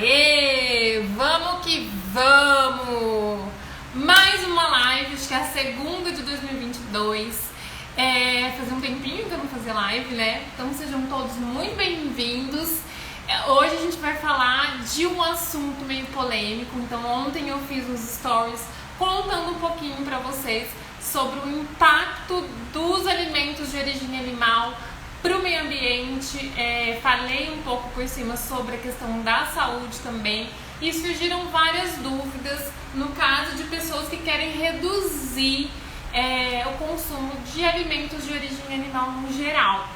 Aê! Vamos que vamos! Mais uma live, acho que é a segunda de 2022. Fazia um tempinho que eu não fazia live, né? Então sejam todos muito bem-vindos. Hoje a gente vai falar de um assunto meio polêmico. Então ontem eu fiz uns stories contando um pouquinho pra vocês sobre o impacto dos alimentos de origem animal para o meio ambiente. Falei um pouco por cima sobre a questão da saúde também e surgiram várias dúvidas no caso de pessoas que querem reduzir o consumo de alimentos de origem animal no geral.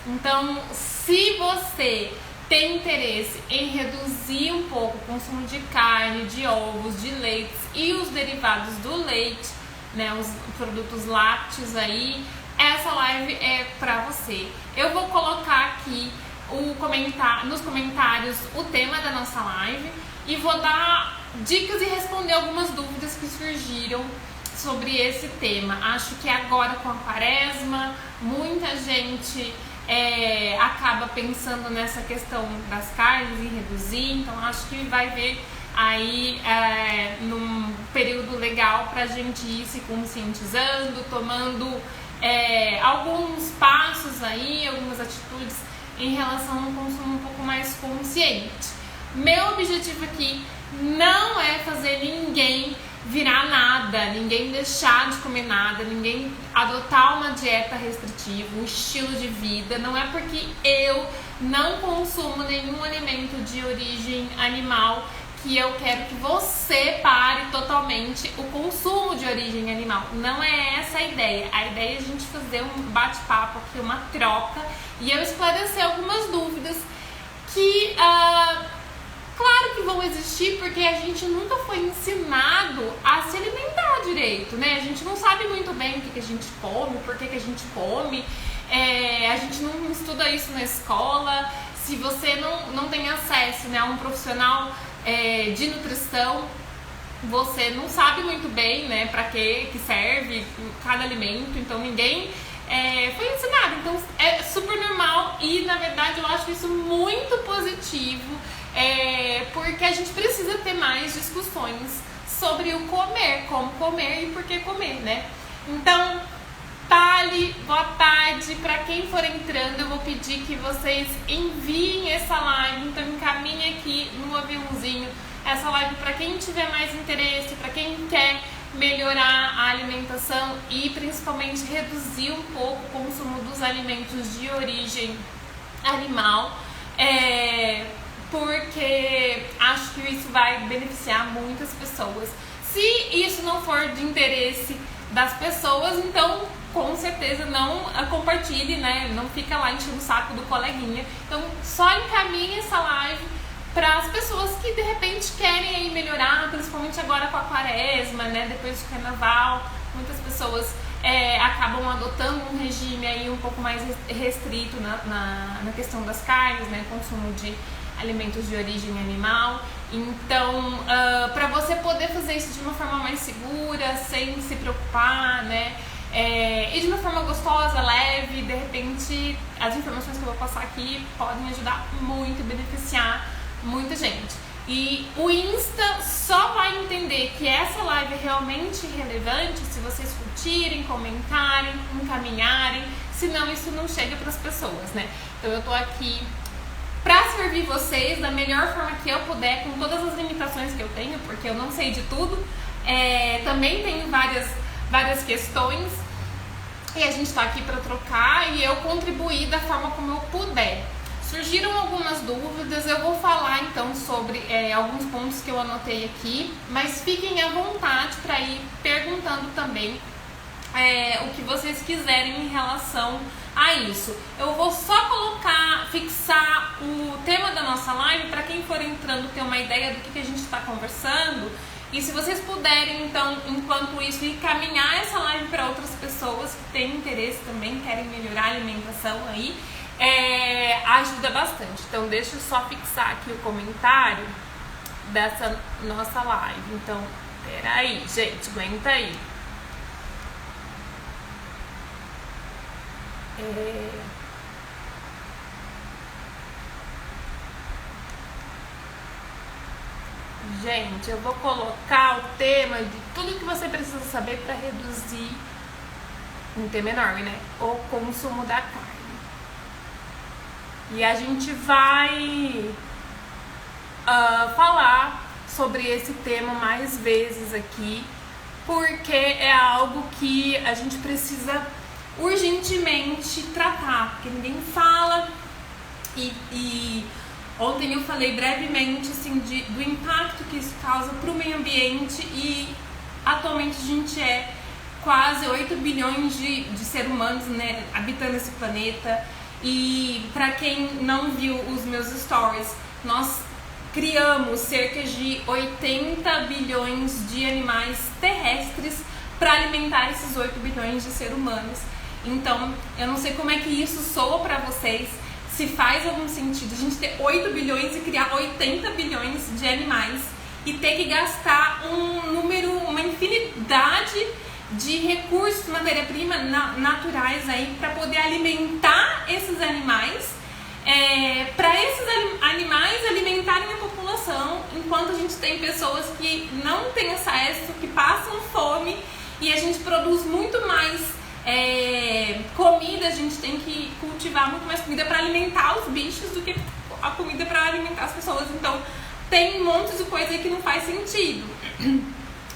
Então, se você tem interesse em reduzir um pouco o consumo de carne, de ovos, de leites e os derivados do leite, né, os produtos lácteos aí, essa live é pra você. Eu vou colocar aqui nos comentários o tema da nossa live e vou dar dicas e responder algumas dúvidas que surgiram sobre esse tema. Acho que agora com a quaresma, muita gente acaba pensando nessa questão das carnes e reduzir, então acho que vai ver aí num período legal pra gente ir se conscientizando, tomando alguns passos aí, algumas atitudes em relação a um consumo um pouco mais consciente. Meu objetivo aqui não é fazer ninguém virar nada, ninguém deixar de comer nada, ninguém adotar uma dieta restritiva, um estilo de vida. Não é porque eu não consumo nenhum alimento de origem animal que eu quero que você pare totalmente o consumo de origem animal. Não é essa a ideia. A ideia é a gente fazer um bate-papo aqui, uma troca, e eu esclarecer algumas dúvidas que, claro que vão existir, porque a gente nunca foi ensinado a se alimentar direito, né? A gente não sabe muito bem o que a gente come, por que a gente come, a gente não estuda isso na escola. Se você não tem acesso, né, a um profissional de nutrição, você não sabe muito bem, né, para que serve cada alimento, então ninguém foi ensinado. Então é super normal e, na verdade, eu acho isso muito positivo, porque a gente precisa ter mais discussões sobre o comer, como comer e por que comer, né? Então, Tali, boa tarde. Para quem for entrando, eu vou pedir que vocês enviem essa live, então encaminhe aqui no aviãozinho essa live para quem tiver mais interesse, para quem quer melhorar a alimentação e principalmente reduzir um pouco o consumo dos alimentos de origem animal, porque acho que isso vai beneficiar muitas pessoas. Se isso não for de interesse das pessoas, então com certeza não compartilhe, né? Não fica lá enchendo o saco do coleguinha. Então só encaminhe essa live para as pessoas que de repente querem aí melhorar, principalmente agora com a quaresma, né? Depois do carnaval, muitas pessoas acabam adotando um regime aí um pouco mais restrito na questão das carnes, né? Consumo de alimentos de origem animal. Então, para você poder fazer isso de uma forma mais segura, sem se preocupar, né? E de uma forma gostosa, leve, de repente as informações que eu vou passar aqui podem ajudar muito e beneficiar muita gente. E o Insta só vai entender que essa live é realmente relevante se vocês curtirem, comentarem, encaminharem, senão isso não chega para as pessoas, né? Então eu tô aqui para servir vocês da melhor forma que eu puder, com todas as limitações que eu tenho, porque eu não sei de tudo, também tenho várias questões e a gente tá aqui para trocar e eu contribuir da forma como eu puder. Surgiram algumas dúvidas, eu vou falar então sobre alguns pontos que eu anotei aqui, mas fiquem à vontade para ir perguntando também o que vocês quiserem em relação a isso. Eu vou só fixar o tema da nossa live para quem for entrando ter uma ideia do que a gente está conversando. E se vocês puderem, então, enquanto isso, encaminhar essa live para outras pessoas que têm interesse também, querem melhorar a alimentação aí, ajuda bastante. Então deixa eu só fixar aqui o comentário dessa nossa live. Então, peraí, gente, aguenta aí. Gente, eu vou colocar o tema de tudo que você precisa saber para reduzir, um tema enorme, né? O consumo da carne. E a gente vai falar sobre esse tema mais vezes aqui, porque é algo que a gente precisa urgentemente tratar, porque ninguém fala. E ontem eu falei brevemente assim, do impacto que isso causa para o meio ambiente, e atualmente a gente é quase 8 bilhões de seres humanos, né, habitando esse planeta. E para quem não viu os meus stories, nós criamos cerca de 80 bilhões de animais terrestres para alimentar esses 8 bilhões de seres humanos. Então, eu não sei como é que isso soa para vocês, se faz algum sentido a gente ter 8 bilhões e criar 80 bilhões de animais e ter que gastar uma infinidade de recursos, matéria-prima naturais aí para poder alimentar esses animais, para esses animais alimentarem a população, enquanto a gente tem pessoas que não têm acesso, que passam fome, e a gente produz muito mais comida, a gente tem que cultivar muito mais comida para alimentar os bichos do que a comida para alimentar as pessoas. Então tem um monte de coisa aí que não faz sentido.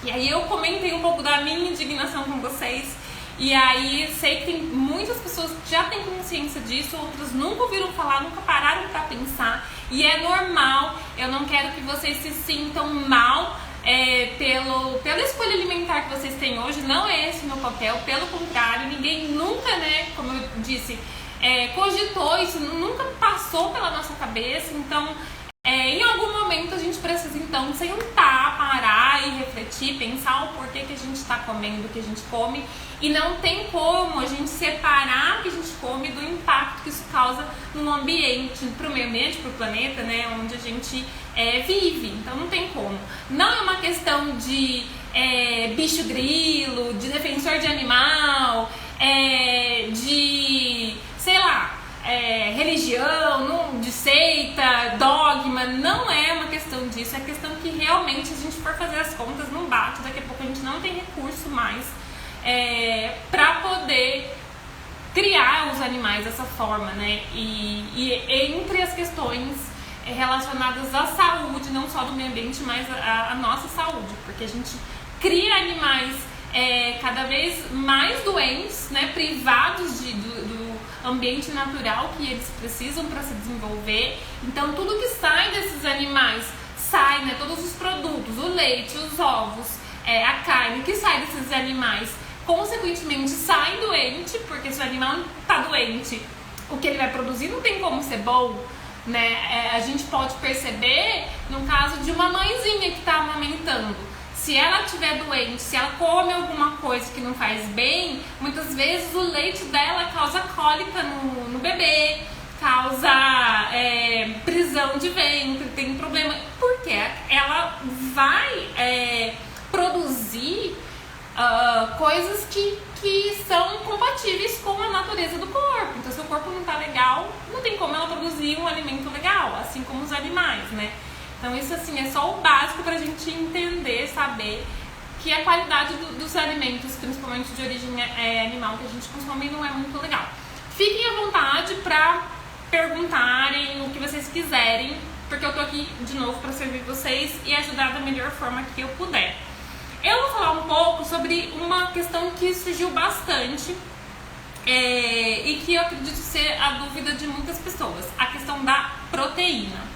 E aí eu comentei um pouco da minha indignação com vocês, e aí sei que tem muitas pessoas que já têm consciência disso, outras nunca ouviram falar, nunca pararam para pensar, e é normal. Eu não quero que vocês se sintam mal pela escolha alimentar que vocês têm hoje. Não é esse o meu papel, pelo contrário, ninguém nunca, né, como eu disse, cogitou isso, nunca passou pela nossa cabeça. Então em algum momento a gente precisa então sentar, parar e refletir, pensar o porquê que a gente está comendo o que a gente come, e não tem como a gente separar o que a gente come do impacto que isso causa no ambiente, pro meio ambiente, pro planeta, né, onde a gente vive. Então não tem como. Não é uma questão de bicho grilo, de defensor de animal, de, sei lá, religião, de seita, dogma. Não é uma questão disso, é questão que realmente, se a gente for fazer as contas, não bate. Daqui a pouco a gente não tem recurso mais para poder criar os animais dessa forma, né? E entre as questões relacionadas à saúde, não só do meio ambiente, mas a nossa saúde, porque a gente cria animais cada vez mais doentes, né, privados do ambiente natural que eles precisam para se desenvolver. Então tudo que sai desses animais sai, né, todos os produtos, o leite, os ovos, a carne que sai desses animais, consequentemente sai doente, porque se o animal está doente, o que ele vai produzir não tem como ser bom, né? A gente pode perceber no caso de uma mãezinha que está amamentando. Se ela estiver doente, se ela come alguma coisa que não faz bem, muitas vezes o leite dela causa cólica no bebê, causa prisão de ventre, tem problema, porque ela vai produzir coisas que são compatíveis com a natureza do corpo. Então, se o corpo não está legal, não tem como ela produzir um alimento legal, assim como os animais, né? Então isso assim é só o básico para a gente entender, saber que a qualidade dos alimentos, principalmente de origem animal, que a gente consome, não é muito legal. Fiquem à vontade para perguntarem o que vocês quiserem, porque eu tô aqui de novo para servir vocês e ajudar da melhor forma que eu puder. Eu vou falar um pouco sobre uma questão que surgiu bastante e que eu acredito ser a dúvida de muitas pessoas, a questão da proteína.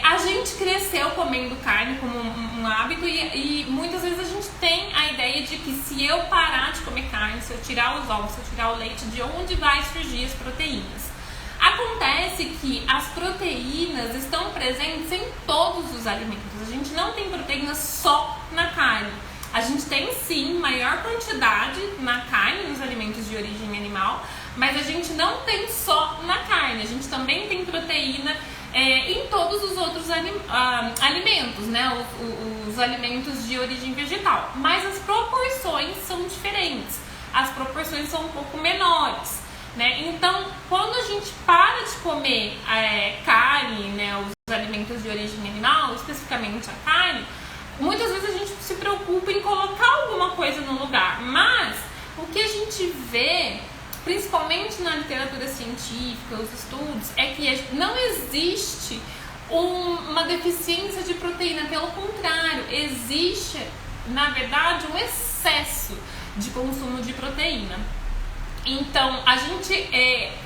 A gente cresceu comendo carne como um hábito, e muitas vezes a gente tem a ideia de que se eu parar de comer carne, se eu tirar os ovos, se eu tirar o leite, de onde vai surgir as proteínas? Acontece que as proteínas estão presentes em todos os alimentos. A gente não tem proteína só na carne. A gente tem sim maior quantidade na carne, nos alimentos de origem animal, mas a gente não tem só na carne. A gente também tem proteína em todos os outros alimentos, né? Os alimentos de origem vegetal. Mas as proporções são diferentes. As proporções são um pouco menores, né? Então, quando a gente para de comer carne, né, os alimentos de origem animal, especificamente o que a gente vê, principalmente na literatura científica, os estudos, é que não existe uma deficiência de proteína, pelo contrário, existe, na verdade, um excesso de consumo de proteína. Então, a gente,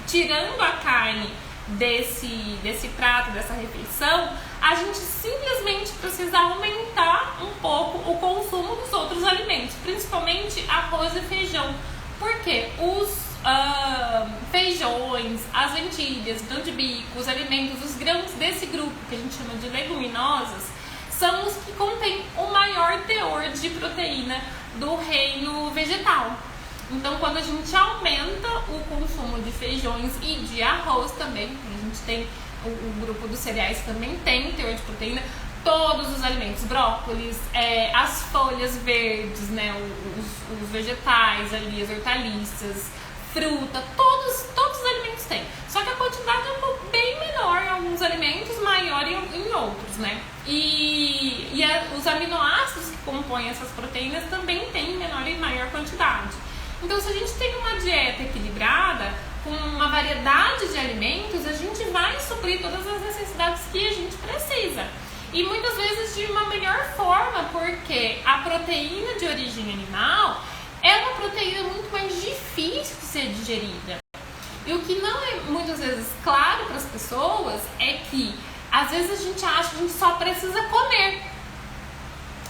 tirando a carne desse prato, dessa refeição, a gente simplesmente precisa aumentar um pouco o consumo dos outros alimentos, principalmente arroz e feijão, porque os feijões, as lentilhas, grão de bico, os alimentos, os grãos desse grupo que a gente chama de leguminosas, são os que contêm o maior teor de proteína do reino vegetal. Então, quando a gente aumenta o consumo de feijões e de arroz também, a gente tem o grupo dos cereais também tem teor de proteína, todos os alimentos, brócolis, as folhas verdes, né, os vegetais ali, as hortaliças, fruta, todos os alimentos têm. Só que a quantidade é bem menor em alguns alimentos, maior em outros, né? E os aminoácidos que compõem essas proteínas também têm menor e maior quantidade. Então, se a gente tem uma dieta equilibrada, com uma variedade de alimentos, a gente vai suprir todas as necessidades que a gente precisa. E muitas vezes de uma melhor forma, porque a proteína de origem animal é uma proteína muito mais difícil de ser digerida. E o que não é muitas vezes claro para as pessoas é que às vezes a gente acha que a gente só precisa comer.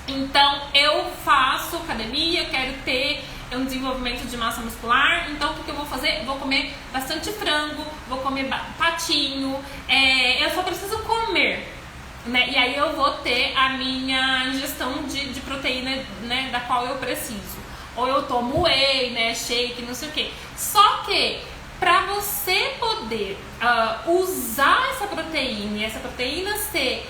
Então, eu faço academia, quero ter um desenvolvimento de massa muscular, então o que eu vou fazer? Vou comer bastante frango, vou comer patinho, eu só preciso comer, né? E aí eu vou ter a minha ingestão de proteína, né, da qual eu preciso. Ou eu tomo whey, né, shake, não sei o que. Só que para você poder usar essa proteína e essa proteína ser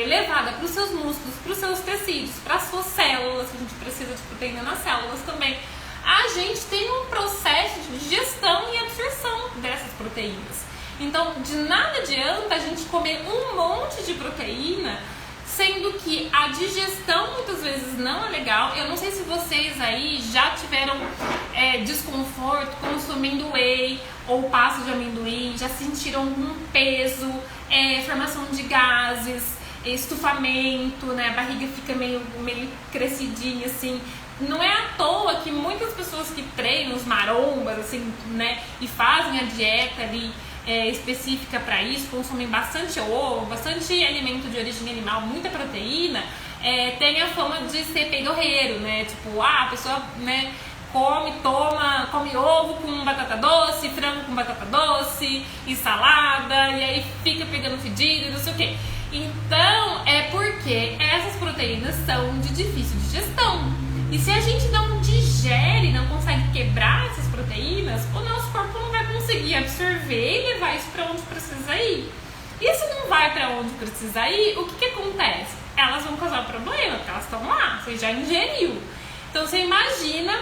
levada para os seus músculos, para os seus tecidos, para as suas células, que a gente precisa de proteína nas células também, a gente tem um processo de digestão e absorção dessas proteínas. Então, de nada adianta a gente comer um monte de proteína, sendo que a digestão muitas vezes não é legal. Eu não sei se vocês aí já tiveram desconforto consumindo whey ou pasta de amendoim, já sentiram algum peso, formação de gases, estufamento, né? A barriga fica meio crescidinha, assim. Não é à toa que muitas pessoas que treinam, os marombas, assim, né, e fazem a dieta ali específica para isso, consomem bastante ovo, bastante alimento de origem animal, muita proteína, tem a fama de ser peidorreiro, né? Tipo, a pessoa, né, come ovo com batata doce, frango com batata doce e salada, e aí fica pegando fedido e não sei o que. Então, é porque essas proteínas são de difícil digestão. E se a gente não digere, não consegue quebrar essas proteínas, o nosso corpo não vai conseguir absorver e levar isso para onde precisa ir. E se não vai para onde precisa ir, o que acontece? Elas vão causar problema, porque elas estão lá, você já ingeriu. Então você imagina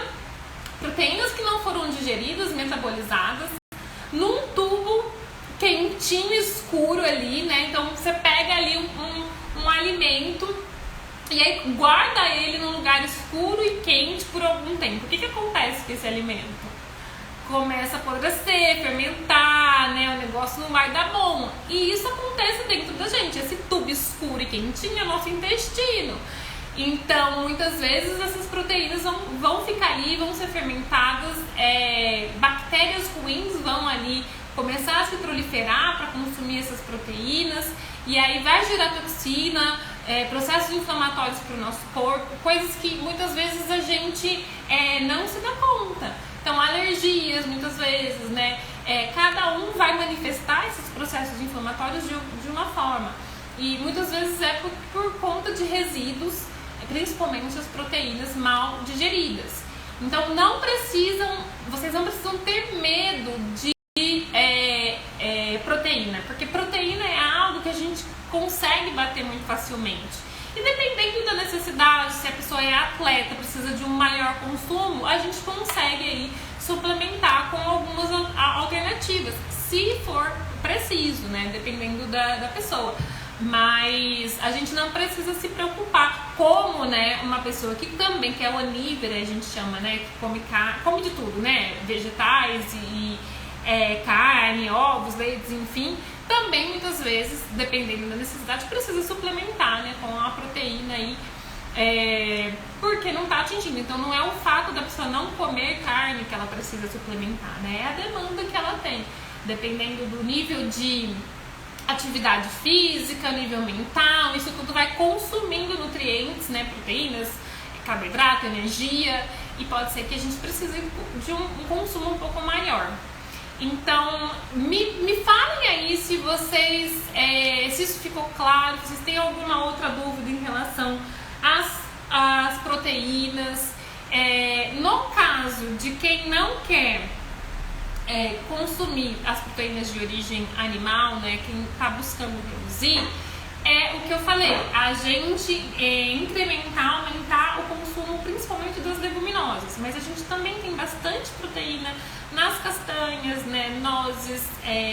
proteínas que não foram digeridas, metabolizadas, num tubo quentinho, escuro ali, né? Então você pega ali um alimento e aí guarda ele num lugar escuro e quente por algum tempo. O que acontece com esse alimento? Começa a apodrecer, fermentar, né? O negócio não vai dar bom. E isso acontece dentro da gente. Esse tubo escuro e quentinho é nosso intestino. Então, muitas vezes essas proteínas vão ficar ali, vão ser fermentadas, bactérias ruins vão ali começar a se proliferar para consumir essas proteínas, e aí vai gerar toxina, processos inflamatórios para o nosso corpo, coisas que muitas vezes a gente não se dá conta. Então, alergias, muitas vezes, né? Cada um vai manifestar esses processos inflamatórios de uma forma, e muitas vezes por conta de resíduos, principalmente as proteínas mal digeridas. Então, vocês não precisam ter medo de proteína, porque proteína é algo que a gente consegue bater muito facilmente. E dependendo da necessidade, se a pessoa é atleta, precisa de um maior consumo, a gente consegue aí suplementar com algumas alternativas, se for preciso, né? Dependendo da pessoa. Mas a gente não precisa se preocupar como, né, uma pessoa que também, que é onívora, a gente chama, né, que come de tudo, né, vegetais e carne, ovos, leites, enfim, também muitas vezes, dependendo da necessidade, precisa suplementar, né, com a proteína aí, porque não está atingindo. Então não é o fato da pessoa não comer carne que ela precisa suplementar, né, é a demanda que ela tem, dependendo do nível de atividade física, nível mental, isso tudo vai consumindo nutrientes, né, proteínas, carboidrato, energia, e pode ser que a gente precise de um consumo um pouco maior. Então, me falem aí se vocês, se isso ficou claro, se vocês têm alguma outra dúvida em relação às proteínas. No caso de quem não quer consumir as proteínas de origem animal, né, quem está buscando reduzir, o que eu falei, a gente incrementar, aumentar o consumo principalmente das leguminosas, mas a gente também tem bastante proteína nas castanhas, né, nozes,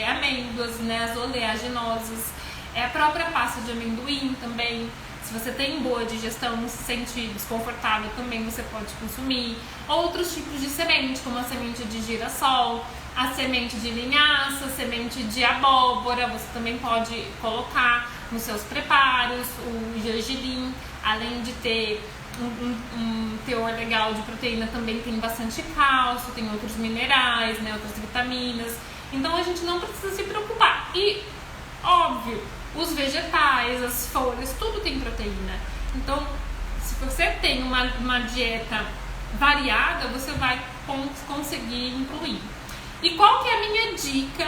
amêndoas, né, as oleaginosas, a própria pasta de amendoim também. Se você tem boa digestão, não se sente desconfortável, também você pode consumir. Outros tipos de semente, como a semente de girassol, a semente de linhaça, a semente de abóbora, você também pode colocar nos seus preparos. O gergelim, além de ter um teor legal de proteína, também tem bastante cálcio, tem outros minerais, né, outras vitaminas. Então a gente não precisa se preocupar. E, óbvio, os vegetais, as folhas, tudo tem proteína. Então, se você tem uma dieta variada, você vai conseguir incluir. E qual que é a minha dica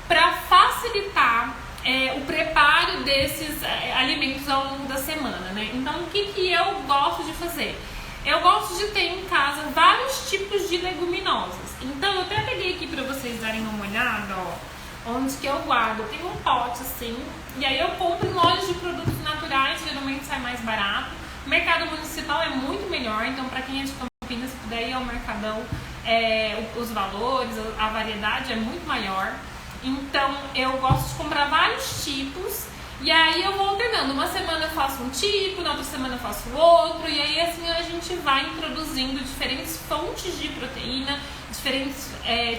para facilitar o preparo desses alimentos ao longo da semana, né? Então, o que eu gosto de fazer? Eu gosto de ter em casa vários tipos de leguminosas. Então, eu até peguei aqui para vocês darem uma olhada, ó, onde que eu guardo. Eu tenho um pote assim, e aí eu compro em lojas de produtos naturais, geralmente sai mais barato. O mercado municipal é muito melhor, então para quem é de Campinas, se puder ir ao Mercadão, os valores, a variedade é muito maior. Então eu gosto de comprar vários tipos, e aí eu vou alternando. Uma semana eu faço um tipo, na outra semana eu faço outro, e aí assim a gente vai introduzindo diferentes fontes de proteína, diferentes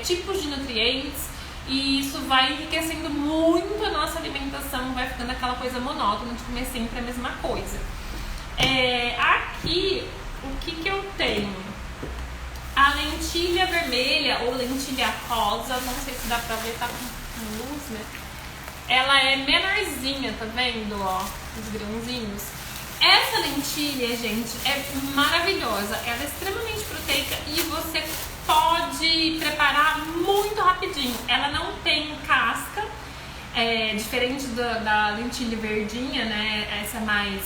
tipos de nutrientes, e isso vai enriquecendo muito a nossa alimentação, vai ficando aquela coisa monótona de comer sempre a mesma coisa. Aqui, o que eu tenho? A lentilha vermelha ou lentilha rosa, não sei se dá pra ver, tá com luz, né? Ela é menorzinha, tá vendo, ó, os grãozinhos. Essa lentilha, gente, é maravilhosa, ela é extremamente proteica e você pode preparar muito rapidinho. Ela não tem casca, diferente da lentilha verdinha, né? Essa é mais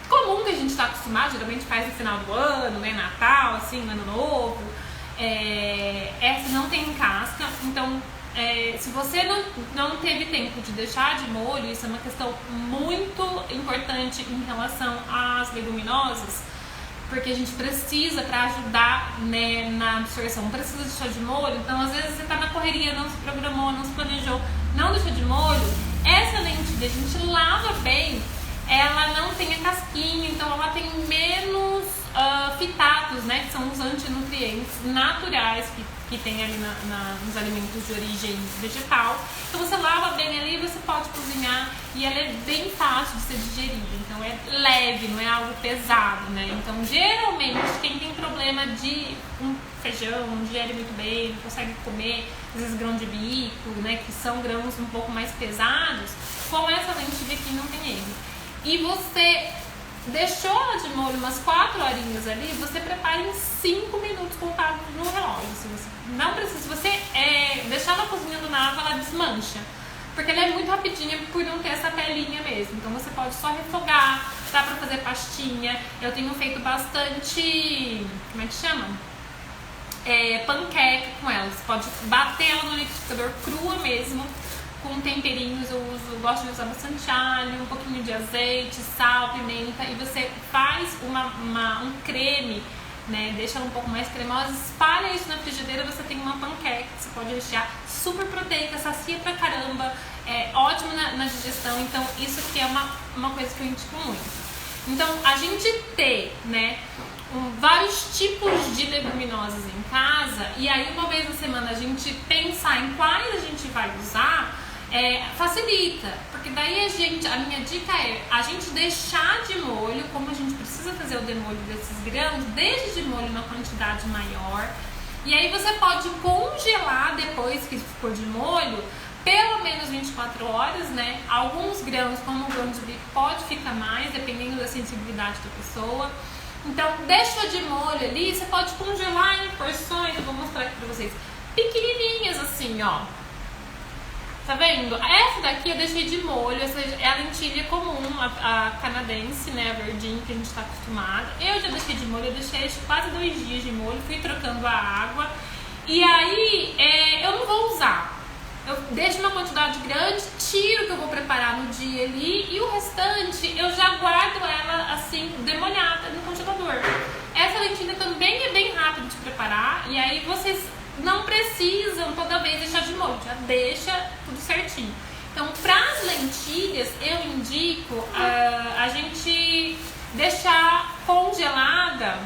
comum que a gente está acostumado, geralmente faz no final do ano, né? Natal, assim, ano novo. Essa não tem casca, então se você não teve tempo de deixar de molho, isso é uma questão muito importante em relação às leguminosas, porque a gente precisa para ajudar, né, na absorção, não precisa deixar de molho. Então às vezes você tá na correria, não se programou, não se planejou, não deixou de molho. Essa lentilha a gente lava bem, ela não tem a casquinha, então ela tem menos fitatos, né, que são os antinutrientes naturais que tem ali nos alimentos de origem vegetal. Então você lava bem ali, você pode cozinhar e ela é bem fácil de ser digerida. Então é leve, não é algo pesado, né? Então geralmente quem tem problema de feijão, não digere muito bem, não consegue comer às vezes grão de bico, né, que são grãos um pouco mais pesados, com essa lentilha aqui não tem erro. E você deixou ela de molho umas 4 horinhas ali, você prepara em 5 minutos contado no relógio. Se você não precisa, se você deixar ela cozinhando na água, ela desmancha, porque ela é muito rapidinha por não ter essa pelinha mesmo. Então você pode só refogar, dá pra fazer pastinha. Eu tenho feito bastante, como é que chama? Panqueca com ela. Você pode bater ela no liquidificador crua mesmo, com temperinhos. Eu gosto de usar bastante alho, um pouquinho de azeite, sal, pimenta, e você faz um creme, né? Deixa ela um pouco mais cremosa, espalha isso na frigideira, você tem uma panqueca que você pode rechear, super proteica, sacia pra caramba, é ótimo na digestão, então isso aqui é uma coisa que eu indico muito. Então, a gente ter, né, vários tipos de leguminosas em casa, e aí uma vez na semana a gente pensar em quais a gente vai usar, facilita, porque daí a minha dica é a gente deixar de molho, como a gente precisa fazer o demolho desses grãos, deixe de molho uma quantidade maior, e aí você pode congelar depois que ficou de molho, pelo menos 24 horas, né? Alguns grãos, como o grão de bico, pode ficar mais, dependendo da sensibilidade da pessoa. Então, deixa de molho ali, você pode congelar em porções, eu vou mostrar aqui pra vocês, pequenininhas assim, ó. Tá vendo? Essa daqui eu deixei de molho, essa é a lentilha comum, a canadense, né, a verdinha que a gente tá acostumado. Eu já deixei de molho, eu deixei quase 2 dias de molho, fui trocando a água. E aí, eu não vou usar. Eu deixo uma quantidade grande, tiro o que eu vou preparar no dia ali e o restante eu já guardo ela assim, demolhada no congelador. Essa lentilha também é bem rápida de preparar e aí vocês não precisam toda vez deixar de molho, já deixa tudo certinho. Então, para as lentilhas, eu indico a gente deixar congelada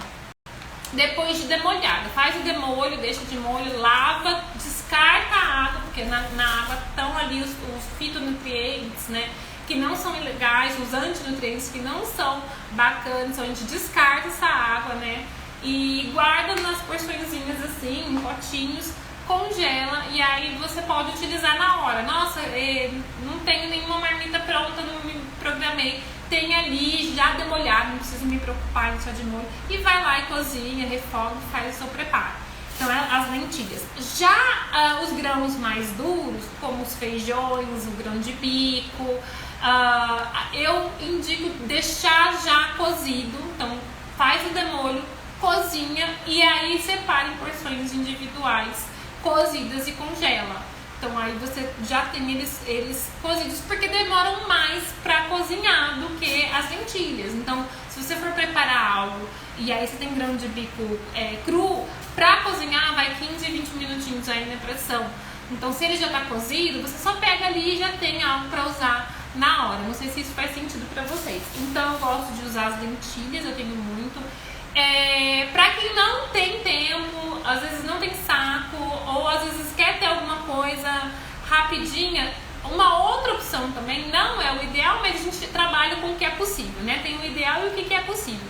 depois de demolhada. Faz o demolho, deixa de molho, lava, descarta a água, porque na água estão ali os fitonutrientes, né, que não são ilegais, os antinutrientes que não são bacanas, então a gente descarta essa água, né, e guarda nas porçõezinhas assim, em potinhos, congela e aí você pode utilizar na hora. Nossa, não tenho nenhuma marmita pronta, não me programei. Tem ali já demolhado, não preciso me preocupar em deixar de molho. E vai lá e cozinha, refoga e faz o seu preparo. Então, as lentilhas. Já os grãos mais duros, como os feijões, o grão de bico, eu indico deixar já cozido. Então, faz o demolho, cozinha e aí separa em porções individuais, cozidas e congela. Então aí você já tem eles cozidos, porque demoram mais para cozinhar do que as lentilhas. Então, se você for preparar algo e aí você tem grão de bico cru, para cozinhar vai 15, 20 minutinhos aí na pressão. Então, se ele já tá cozido, você só pega ali e já tem algo para usar na hora. Não sei se isso faz sentido para vocês. Então, eu gosto de usar as lentilhas, eu tenho muito. Pra quem não tem tempo, às vezes não tem saco, ou às vezes quer ter alguma coisa rapidinha, uma outra opção também, não é o ideal, mas a gente trabalha com o que é possível, né? Tem o ideal e o que é possível.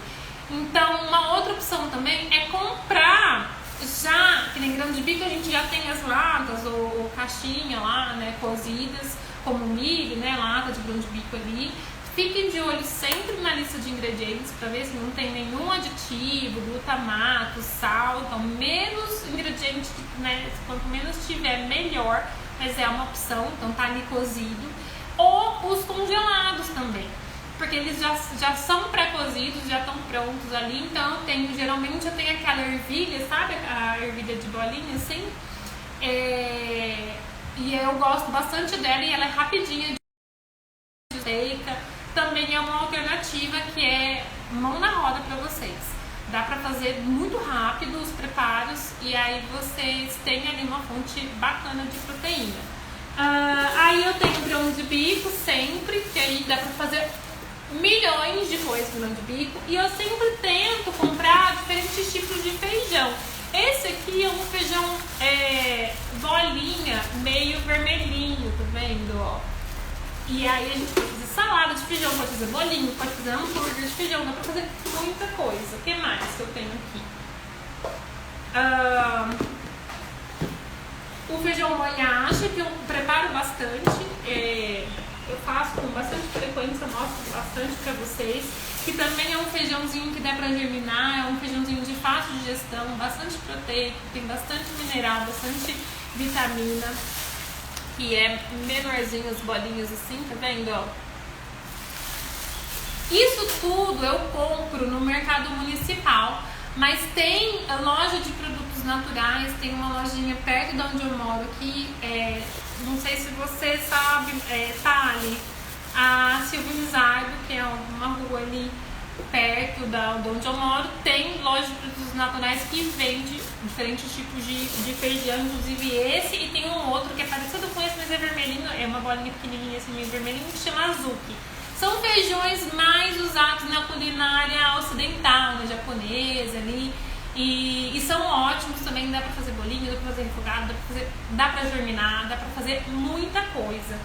Então, uma outra opção também é comprar já, que nem grão de bico a gente já tem as latas ou caixinha lá, né, cozidas, como milho, né, lata de grão de bico ali. Fiquem de olho sempre na lista de ingredientes para ver se não tem nenhum aditivo, glutamato, sal. Então, menos ingredientes, né? Quanto menos tiver, melhor. Mas é uma opção, então tá ali cozido. Ou os congelados também, porque eles já são pré-cozidos, já estão prontos ali. Então, geralmente eu tenho aquela ervilha, sabe? A ervilha de bolinha assim. E eu gosto bastante dela e ela é rapidinha de seca. Também é uma alternativa que é mão na roda para vocês. Dá para fazer muito rápido os preparos e aí vocês têm ali uma fonte bacana de proteína. Aí eu tenho grão de bico sempre, que aí dá para fazer milhões de coisas com grão de bico. E eu sempre tento comprar diferentes tipos de feijão. Esse aqui é um feijão bolinha, meio vermelhinho, tá vendo? Ó. E aí a gente pode fazer salada de feijão, pode fazer bolinho, pode fazer hambúrguer de feijão, dá pra fazer muita coisa. O que mais que eu tenho aqui? O feijão boiacha, que eu preparo bastante, eu faço com bastante frequência, mostro bastante pra vocês. Que também é um feijãozinho que dá pra germinar, é um feijãozinho de fácil digestão, bastante proteico, tem bastante mineral, bastante vitamina. Que é menorzinho, as bolinhas assim, tá vendo? Ó. Isso tudo eu compro no mercado municipal, mas tem a loja de produtos naturais, tem uma lojinha perto de onde eu moro aqui, não sei se você sabe, tá ali, a Silvio Lizardo, que é uma rua ali perto de onde eu moro, tem loja de produtos naturais que vende diferentes tipos de feijão, inclusive esse, e tem um outro que é parecido com esse, mas é vermelhinho, é uma bolinha pequenininha assim, meio vermelhinho, que chama Azuki. São feijões mais usados na culinária ocidental, na japonesa ali, e são ótimos também, dá pra fazer bolinho, dá pra fazer refogado, dá pra germinar, dá pra fazer muita coisa.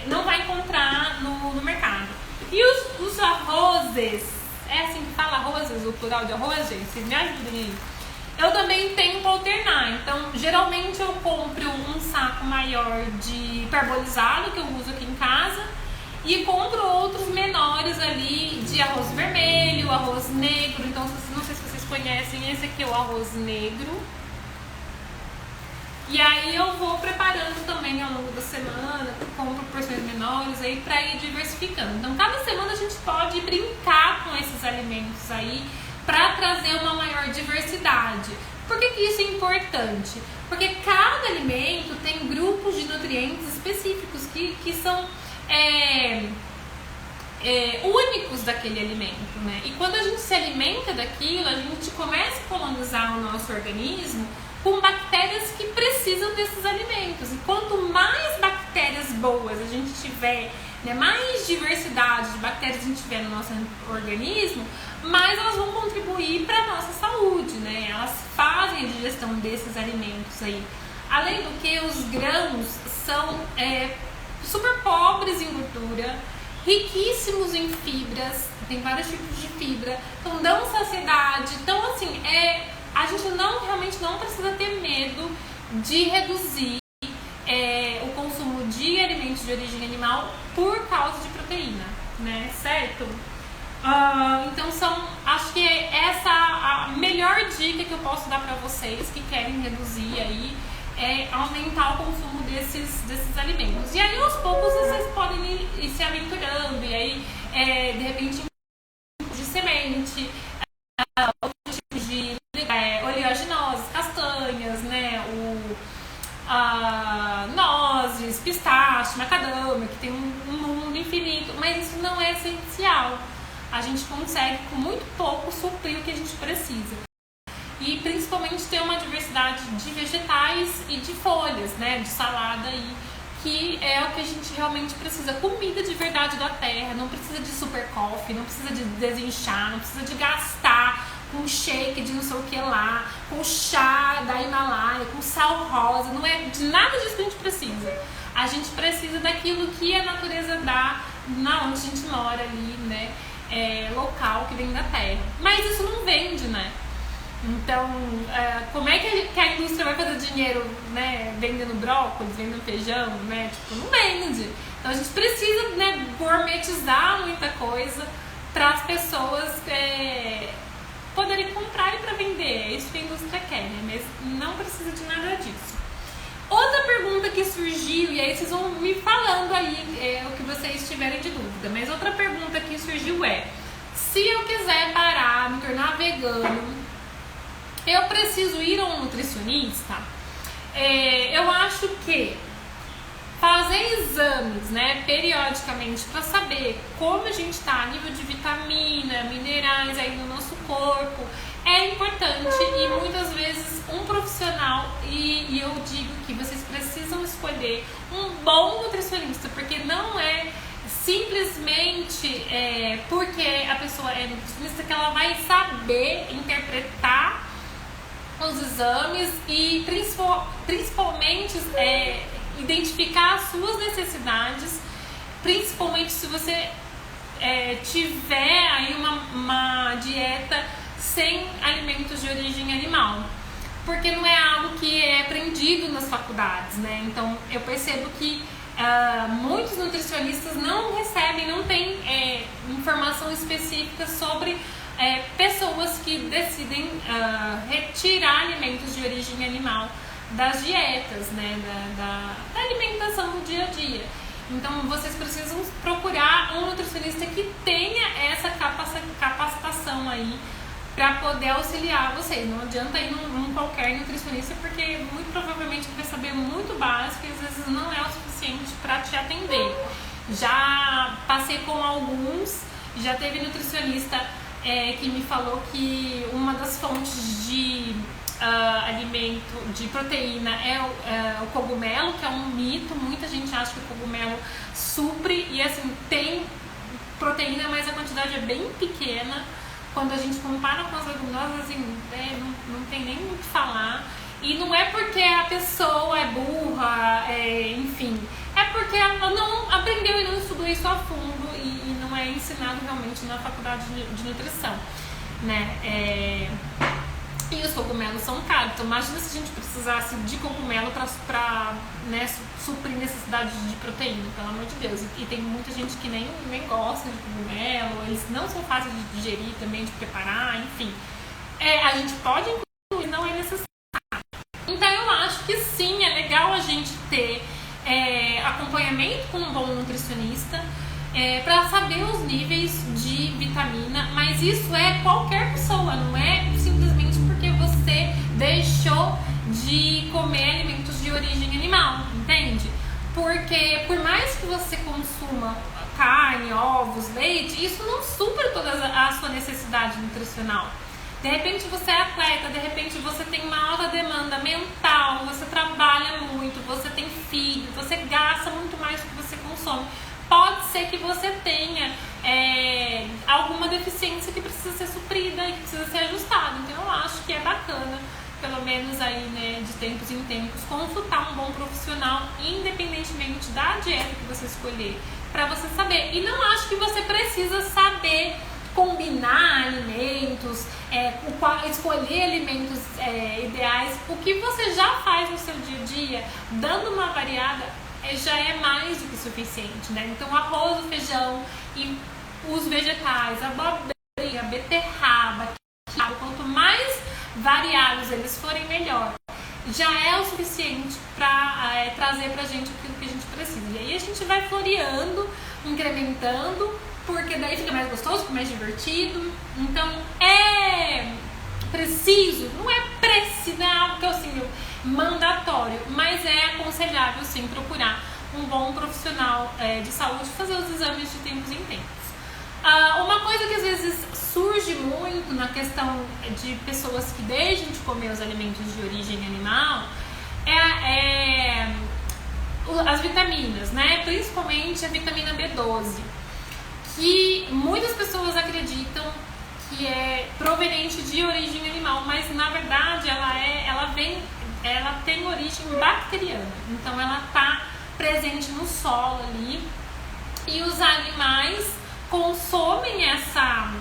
Não vai encontrar no mercado. E os arrozes, é assim que fala arrozes, o plural de arroz, gente, vocês me ajudem aí. Eu também tenho para alternar, então geralmente eu compro um saco maior de parbolizado, que eu uso aqui em casa, e compro outros menores ali de arroz vermelho, arroz negro. Então não sei se vocês conhecem, esse aqui é o arroz negro. E aí eu vou preparando também ao longo da semana, compro porções menores aí pra ir diversificando. Então cada semana a gente pode brincar com esses alimentos aí pra trazer uma maior diversidade. Por que isso é importante? Porque cada alimento tem grupos de nutrientes específicos que são únicos daquele alimento, né? E quando a gente se alimenta daquilo, a gente começa a colonizar o nosso organismo com bactérias que precisam desses alimentos. E quanto mais bactérias boas a gente tiver, né, mais diversidade de bactérias a gente tiver no nosso organismo, mais elas vão contribuir para a nossa saúde, né? Elas fazem a digestão desses alimentos aí. Além do que, os grãos são super pobres em gordura, riquíssimos em fibras, tem vários tipos de fibra, então dão saciedade. Então, assim, a gente realmente não precisa ter medo de reduzir o consumo de alimentos de origem animal por causa de proteína, né? Certo? Então acho que essa a melhor dica que eu posso dar para vocês que querem reduzir aí, é aumentar o consumo desses alimentos. E aí aos poucos vocês podem ir se aventurando, e aí de repente de semente, outros tipos de oleaginosas, castanhas, né, nozes, pistache, macadâmia, que tem um mundo infinito, mas isso não é essencial. A gente consegue com muito pouco suprir o que a gente precisa. E principalmente ter uma diversidade de vegetais e de folhas, né, de salada aí, que é o que a gente realmente precisa. Comida de verdade da terra, não precisa de super coffee, não precisa de desinchar, não precisa de gastar com shake de não sei o que lá, com chá da Himalaia, com sal rosa, não é de nada disso que a gente precisa. A gente precisa daquilo que a natureza dá na onde a gente mora ali, né, local, que vem da terra. Mas isso não vende, né? Então, como é que a indústria vai fazer dinheiro, né, vendendo brócolis, vendendo feijão, né? Tipo, não vende. Então a gente precisa, né, gourmetizar muita coisa para as pessoas poderem comprar e para vender. É isso que a indústria quer, né? Mas não precisa de nada disso. Outra pergunta que surgiu, e aí vocês vão me falando aí o que vocês tiverem de dúvida, mas outra pergunta que surgiu se eu quiser parar, me tornar vegano, eu preciso ir a um nutricionista? Eu acho que fazer exames, né, periodicamente para saber como a gente está a nível de vitamina, minerais aí no nosso corpo é importante, e muitas vezes um profissional, e eu digo que vocês precisam escolher um bom nutricionista, porque não é simplesmente porque a pessoa é nutricionista que ela vai saber interpretar os exames e principalmente identificar as suas necessidades, principalmente se você tiver aí uma dieta sem alimentos de origem animal, porque não é algo que é aprendido nas faculdades, né? Então eu percebo que muitos nutricionistas não recebem, não têm informação específica sobre pessoas que decidem retirar alimentos de origem animal das dietas, né, da alimentação no dia a dia. Então vocês precisam procurar um nutricionista que tenha essa capacitação aí para poder auxiliar vocês. Não adianta ir num qualquer nutricionista, porque muito provavelmente vai saber muito básico e às vezes não é o suficiente para te atender. Já passei com alguns Já teve nutricionista que me falou que uma das fontes de alimento, de proteína é o cogumelo, que é um mito. Muita gente acha que o cogumelo supre, e assim, tem proteína, mas a quantidade é bem pequena. Quando a gente compara com as leguminosas, assim, não tem nem o que falar. E não é porque a pessoa é burra, enfim, é porque ela não aprendeu e não estudou isso a fundo, e não é ensinado realmente na faculdade de nutrição, né? E os cogumelos são caros, então imagina se a gente precisasse de cogumelo para né, suprir necessidade de proteína, pelo amor de Deus. E tem muita gente que nem gosta de cogumelo, eles não são fáceis de digerir também, de preparar, enfim. A gente pode incluir, não é necessário. Então eu acho que sim, é legal a gente ter acompanhamento com um bom nutricionista, para saber os níveis de vitamina, mas isso é qualquer pessoa, não é simplesmente porque você deixou de comer alimentos de origem animal, entende? Porque por mais que você consuma carne, ovos, leite, isso não supre toda a sua necessidade nutricional. De repente você é atleta, de repente você tem uma alta demanda mental, você trabalha muito, você tem filho, você gasta muito mais do que você consome. Pode ser que você tenha alguma deficiência que precisa ser suprida e que precisa ser ajustada. Então eu acho que é bacana, pelo menos aí, né, de tempos em tempos, consultar um bom profissional, independentemente da dieta que você escolher, para você saber. E não acho que você precisa saber combinar alimentos, escolher alimentos ideais. O que você já faz no seu dia a dia, dando uma variada, já é mais do que suficiente, né? Então arroz, feijão e os vegetais, abobrinha, beterraba, quanto mais variados eles forem, melhor. Já é o suficiente para trazer pra gente aquilo que a gente precisa. E aí a gente vai floreando, incrementando, porque daí fica mais gostoso, fica mais divertido. Então é preciso, não é preciso, não é algo que eu assim, mandatório, mas é aconselhável sim procurar um bom profissional de saúde, fazer os exames de tempos em tempos. Uma coisa que às vezes surge muito na questão de pessoas que deixam de comer os alimentos de origem animal as vitaminas, né? Principalmente a vitamina B12, que muitas pessoas acreditam que é proveniente de origem animal, mas na verdade ela tem origem bacteriana. Então ela está presente no solo ali, e os animais consomem essa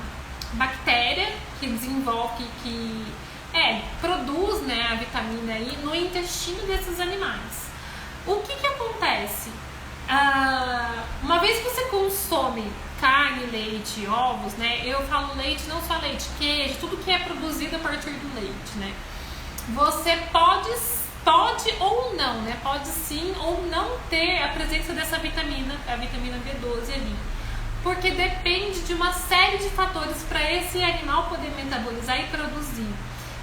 bactéria que desenvolve, que produz, né, a vitamina aí no intestino desses animais. O que acontece? Uma vez que você consome carne, leite, ovos, né? Eu falo leite, não só leite, queijo, tudo que é produzido a partir do leite, né? Você pode ou não, né? Pode sim ou não ter a presença dessa vitamina, a vitamina B12 ali. Porque depende de uma série de fatores para esse animal poder metabolizar e produzir.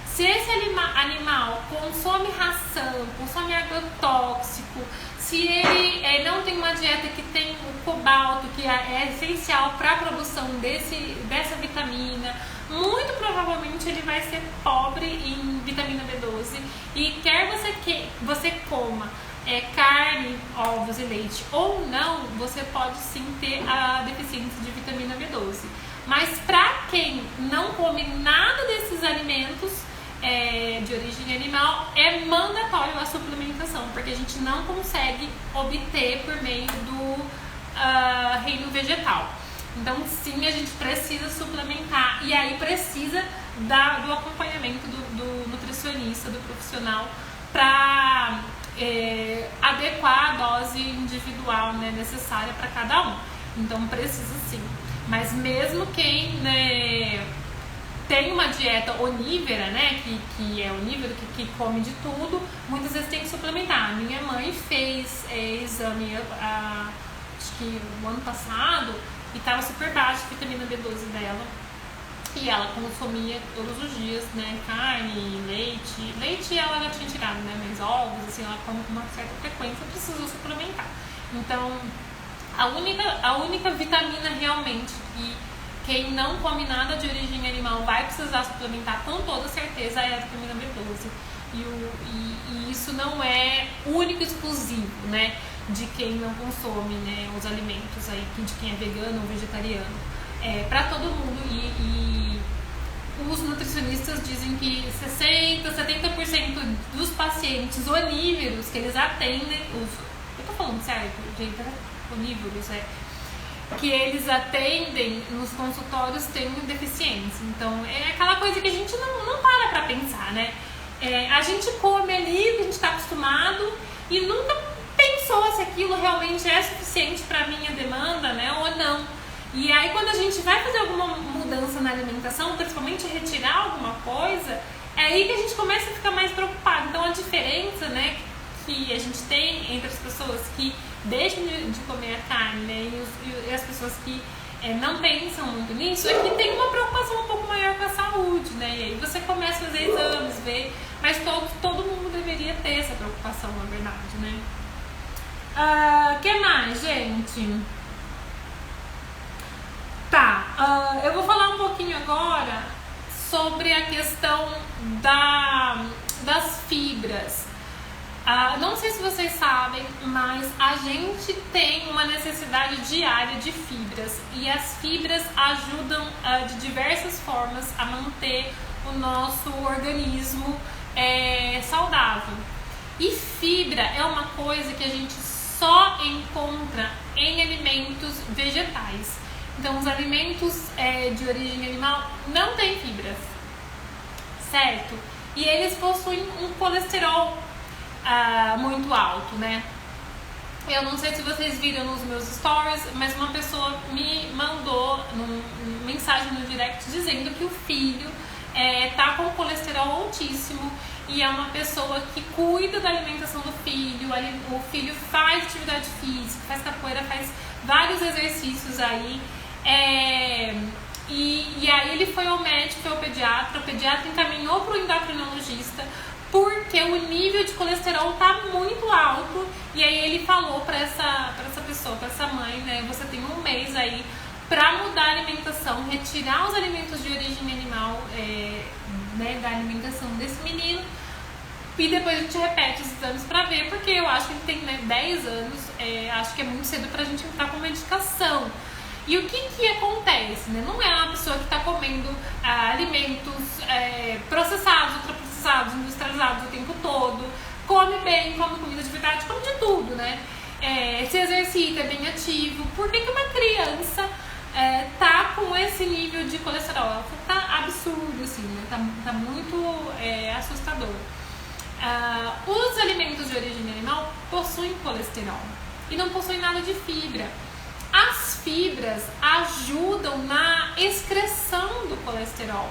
Se esse animal consome ração, consome agrotóxico, se ele não tem uma dieta que tem o cobalto, que é essencial para a produção dessa vitamina, muito provavelmente ele vai ser pobre em vitamina B12. E quer você coma carne, ovos e leite ou não, você pode sim ter a deficiência de vitamina B12. Mas para quem não come nada desses alimentos de origem animal, é mandatório a suplementação, porque a gente não consegue obter por meio do reino vegetal. Então sim, a gente precisa suplementar, e aí precisa do acompanhamento do nutricionista, do profissional, para adequar a dose individual, né, necessária para cada um. Então precisa sim. Mas mesmo quem, né, tem uma dieta onívora, né, que é onívoro, que come de tudo, muitas vezes tem que suplementar. A minha mãe fez exame, acho que o ano passado, e estava super baixa a vitamina B12 dela. E ela consumia todos os dias, né, carne, leite. Leite ela já tinha tirado, né, mas ovos, assim, ela come com uma certa frequência, precisou suplementar. Então, a única vitamina realmente que quem não come nada de origem animal vai precisar suplementar com toda certeza a vitamina B12. E isso não é único e exclusivo, né, de quem não consome, né, os alimentos aí, de quem é vegano ou vegetariano. É para todo mundo e os nutricionistas dizem que 60-70% dos pacientes onívoros que eles atendem, eu tô falando certo, gente, onívoros, que eles atendem nos consultórios têm deficiência. Então é aquela coisa que a gente não para pra pensar, né? A gente come ali, a gente tá acostumado e nunca pensou se aquilo realmente é suficiente pra minha demanda, né, ou não. E aí quando a gente vai fazer alguma mudança na alimentação, principalmente retirar alguma coisa, é aí que a gente começa a ficar mais preocupado. Então a diferença, né, que a gente tem entre as pessoas que deixam de comer a carne, né, e as pessoas que não pensam muito nisso, é que tem uma preocupação um pouco maior com a saúde, né? E aí você começa a fazer exames, ver, mas todo mundo deveria ter essa preocupação, na verdade, né? Que mais, gente? Tá, eu vou falar um pouquinho agora sobre a questão das fibras. Não sei se vocês sabem, mas a gente tem uma necessidade diária de fibras e as fibras ajudam de diversas formas a manter o nosso organismo saudável. E fibra é uma coisa que a gente só encontra em alimentos vegetais. Então, os alimentos de origem animal não têm fibras, certo? E eles possuem um colesterol muito alto, né? Eu não sei se vocês viram nos meus stories, mas uma pessoa me mandou uma mensagem no direct dizendo que o filho tá com colesterol altíssimo e é uma pessoa que cuida da alimentação do filho. O filho faz atividade física, faz capoeira, faz vários exercícios aí. E aí ele foi ao médico, foi ao pediatra, o pediatra encaminhou para o endocrinologista porque o nível de colesterol tá muito alto. E aí ele falou para essa pessoa, para essa mãe, né, você tem um mês aí para mudar a alimentação, retirar os alimentos de origem animal né, da alimentação desse menino, e depois a gente repete os exames para ver, porque eu acho que ele tem, né, 10 anos, acho que é muito cedo pra gente entrar com medicação. E o que acontece, né? Não é uma pessoa que está comendo alimentos processados, ultraprocessados, industrializados o tempo todo, come bem, come comida de verdade, come de tudo, né? Se exercita, é bem ativo. Por que uma criança tá com esse nível de colesterol? Tá absurdo, assim, né? Tá muito assustador. Os alimentos de origem animal possuem colesterol e não possuem nada de fibra. As fibras ajudam na excreção do colesterol.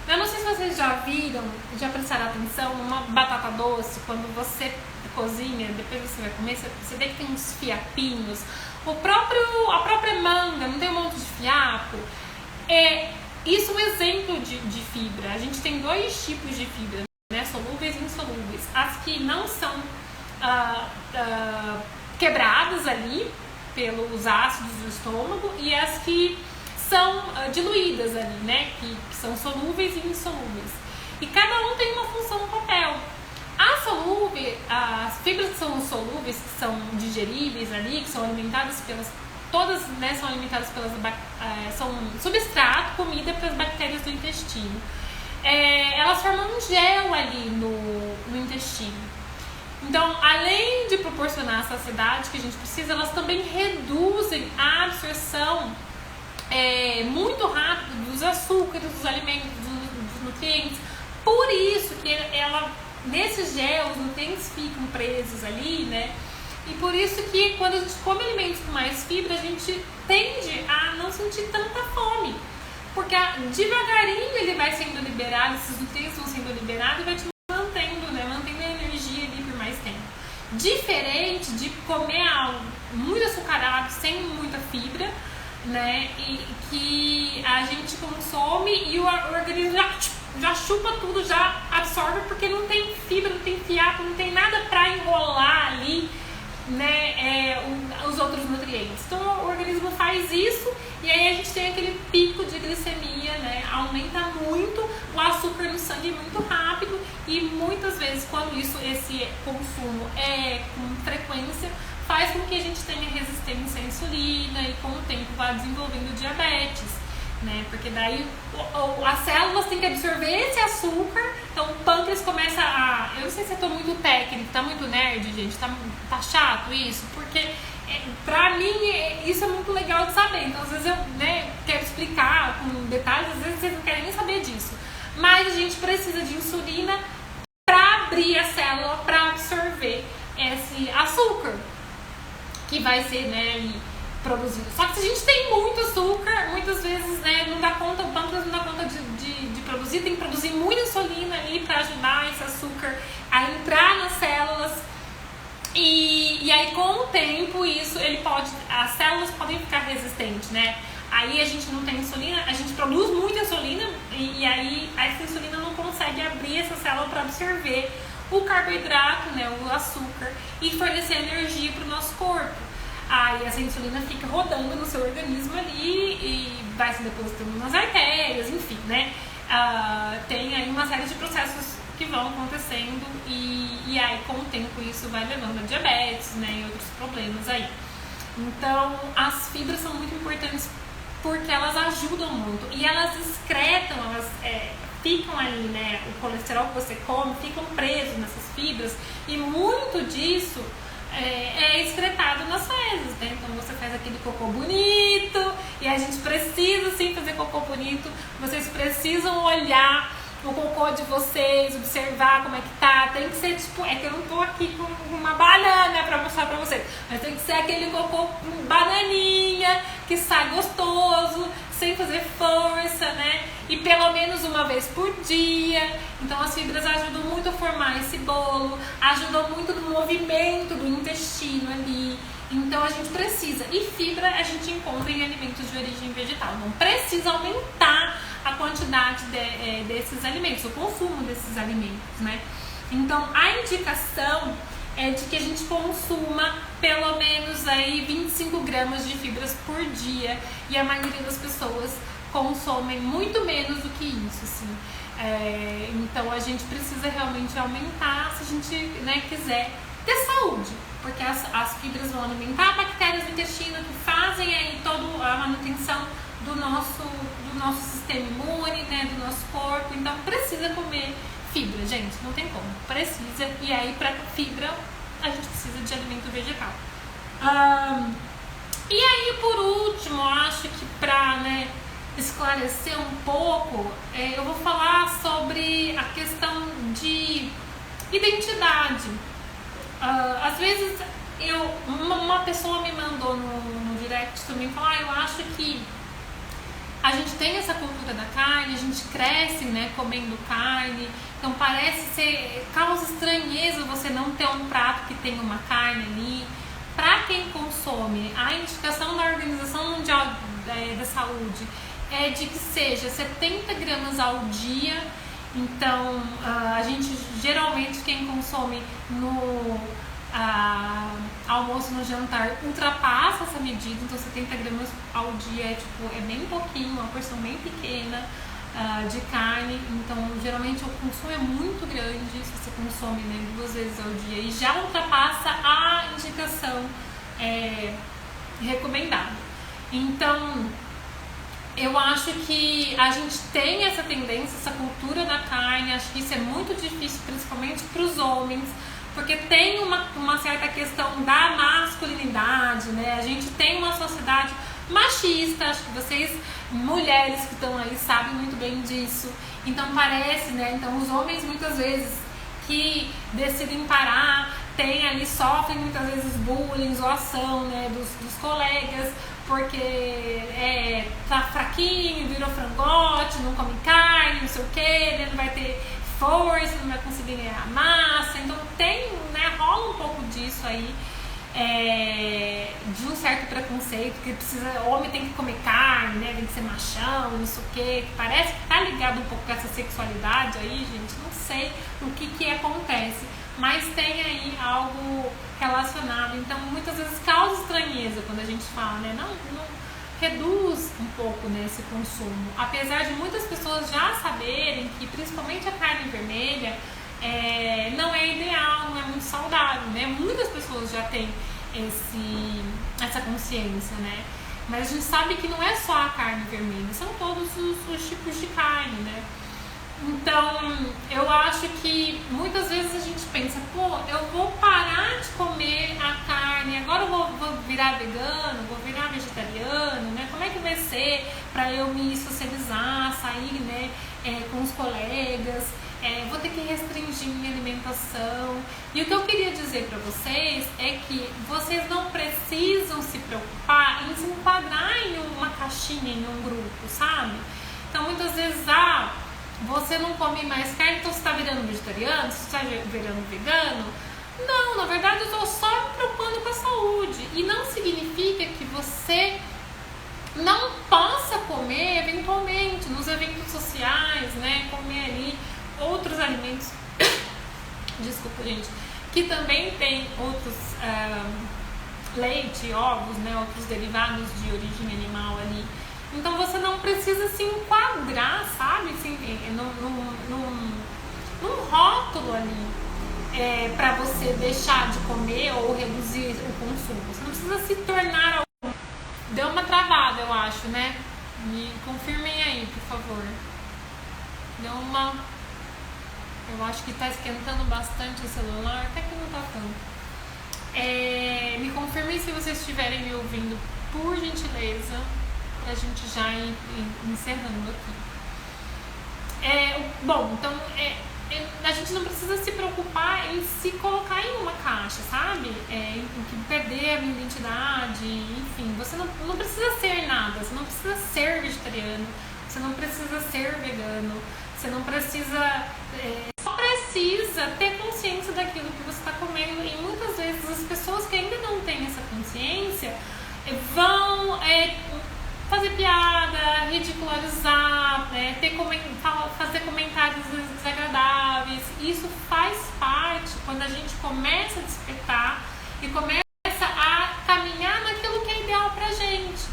Eu não sei se vocês já viram, já prestaram atenção, uma batata doce, quando você cozinha, depois você vai comer, você vê que tem uns fiapinhos. A própria manga, não tem um monte de fiapo? Isso é um exemplo de fibra. A gente tem dois tipos de fibra, né? Solúveis e insolúveis. As que não são quebradas ali pelos ácidos do estômago e as que são diluídas ali, né? Que são solúveis e insolúveis. E cada um tem uma função, um papel. As fibras que são solúveis, que são digeríveis ali, que são alimentadas todas, né, são alimentadas são substrato, comida para as bactérias do intestino. Elas formam um gel ali no intestino. Então, além de proporcionar a saciedade que a gente precisa, elas também reduzem a absorção muito rápida dos açúcares, dos alimentos, dos nutrientes. Por isso que nesses gel, os nutrientes ficam presos ali, né? E por isso que quando a gente come alimentos com mais fibra, a gente tende a não sentir tanta fome. Porque devagarinho ele vai sendo liberado, esses nutrientes vão sendo liberados e vai te mantendo, né? Mantendo a energia ali por mais tempo. Diferente de comer algo muito açucarado, sem muita fibra, né? E que a gente consome e o organismo já chupa tudo, já absorve, porque não tem fibra, não tem fiapo, não tem nada para enrolar ali, né, os outros nutrientes. Então o organismo faz isso E aí a gente tem aquele pico de glicemia, né? Aumenta muito o açúcar no sangue muito rápido e muitas vezes quando esse consumo é com frequência, faz com que a gente tenha resistência à insulina e com o tempo vá desenvolvendo diabetes, né? Porque daí as células têm que absorver esse açúcar, então o pâncreas começa a... Eu não sei se eu tô muito técnico, tá muito nerd, gente, tá chato isso, porque pra mim isso é muito legal de saber, então às vezes eu, né, quero explicar com detalhes, às vezes vocês não querem nem saber disso, mas a gente precisa de insulina pra abrir a célula, pra absorver esse açúcar que vai ser, né, produzido. Só que se a gente tem muito açúcar, muitas vezes, né, não dá conta, o pâncreas não dá conta de produzir, tem que produzir muita insulina ali para ajudar esse açúcar a entrar nas células. E aí com o tempo as células podem ficar resistentes, né? Aí a gente não tem insulina, a gente produz muita insulina e aí essa insulina não consegue abrir essa célula para absorver o carboidrato, né, o açúcar e fornecer energia para o nosso corpo. Aí essa insulina fica rodando no seu organismo ali e vai se depositando nas artérias, enfim, né? Tem aí uma série de processos que vão acontecendo e aí com o tempo isso vai levando a diabetes, né, e outros problemas aí. Então as fibras são muito importantes porque elas ajudam muito e elas excretam, elas ficam ali, né, o colesterol que você come, ficam presos nessas fibras e muito disso é excretado nas fezes, né? Então você faz aquele cocô bonito e a gente precisa sim fazer cocô bonito, vocês precisam olhar o cocô de vocês, observar como é que tá, tem que ser tipo, é que eu não tô aqui com uma banana pra mostrar pra vocês, mas tem que ser aquele cocô bananinha, que sai gostoso, sem fazer força, né? E pelo menos uma vez por dia. Então as fibras ajudam muito a formar esse bolo, ajudam muito no movimento do intestino ali. Então a gente precisa. E fibra a gente encontra em alimentos de origem vegetal. Não precisa aumentar a quantidade desses alimentos, o consumo desses alimentos, né? Então a indicação é de que a gente consuma pelo menos aí 25 gramas de fibras por dia e a maioria das pessoas consomem muito menos do que isso, assim. Então a gente precisa realmente aumentar se a gente, né, quiser ter saúde, porque as fibras vão alimentar bactérias do intestino que fazem aí toda a manutenção do nosso sistema imune, né, do nosso corpo. Então precisa comer fibra, gente, não tem como, precisa. E aí para fibra a gente precisa de alimento vegetal. E aí por último, acho que para, né, esclarecer um pouco, eu vou falar sobre a questão de identidade. Às vezes uma pessoa me mandou no direct também falar, eu acho que a gente tem essa cultura da carne, a gente cresce, né, comendo carne, então causa estranheza você não ter um prato que tem uma carne ali. Para quem consome, a indicação da Organização Mundial da Saúde é de que seja 70 gramas ao dia. Então a gente geralmente, quem consome no almoço, no jantar, ultrapassa essa medida. Então 70 gramas ao dia é bem pouquinho, uma porção bem pequena de carne. Então geralmente o consumo é muito grande se você consome, né, 2 vezes ao dia e já ultrapassa a indicação recomendada. Então eu acho que a gente tem essa tendência, essa cultura da carne. Acho que isso é muito difícil, principalmente para os homens, porque tem uma certa questão da masculinidade, né? A gente tem uma sociedade machista, acho que vocês, mulheres que estão aí, sabem muito bem disso. Então parece, né? Então os homens muitas vezes que decidem parar, sofrem muitas vezes bullying, zoação, né, dos colegas, porque tá fraquinho, virou frangote, não come carne, não sei o que, né, não vai ter força, não vai conseguir ganhar massa. Então rola um pouco disso aí, de um certo preconceito, que homem tem que comer carne, né, tem que ser machão, não sei o que parece que tá ligado um pouco com essa sexualidade aí, gente, não sei o que acontece, mas tem aí algo relacionado. Então muitas vezes causa estranheza quando a gente fala, né, não reduz um pouco nesse consumo. Apesar de muitas pessoas já saberem que principalmente a carne vermelha não é ideal, não é muito saudável, né? Muitas pessoas já têm essa consciência, né? Mas a gente sabe que não é só a carne vermelha, são todos os tipos de carne, né? Então, eu acho que muitas vezes a gente pensa, pô, eu vou parar de comer a carne, agora eu vou virar vegano, vou virar vegetariano, né? Como é que vai ser para eu me socializar, sair, né, com os colegas? Vou ter que restringir minha alimentação. E o que eu queria dizer para vocês é que vocês não precisam se preocupar em se enquadrar em uma caixinha, em um grupo, sabe? Então, muitas vezes, você não come mais carne, então você está virando vegetariano, você está virando vegano. Não, na verdade eu estou só me preocupando com a saúde. E não significa que você não possa comer eventualmente nos eventos sociais, né? Comer ali outros alimentos, desculpa gente, que também tem outros leite, ovos, né? Outros derivados de origem animal ali. Então você não precisa se enquadrar, sabe, assim, num rótulo ali para você deixar de comer ou reduzir o consumo. Você não precisa se tornar algum. Deu uma travada, eu acho, né? Me confirmem aí, por favor. Deu uma. Eu acho que está esquentando bastante o celular, até que não está tanto. Me confirmem se vocês estiverem me ouvindo, por gentileza. A gente já ir encerrando aqui. Bom, então a gente não precisa se preocupar em se colocar em uma caixa, sabe? Em perder a minha identidade, enfim. Você não precisa ser nada, você não precisa ser vegetariano, você não precisa ser vegano, você não precisa. Só precisa ter consciência daquilo que você está comendo. E muitas vezes as pessoas que ainda não têm essa consciência vão fazer piada, ridicularizar, né, fazer comentários desagradáveis. Isso faz parte quando a gente começa a despertar e começa a caminhar naquilo que é ideal pra gente.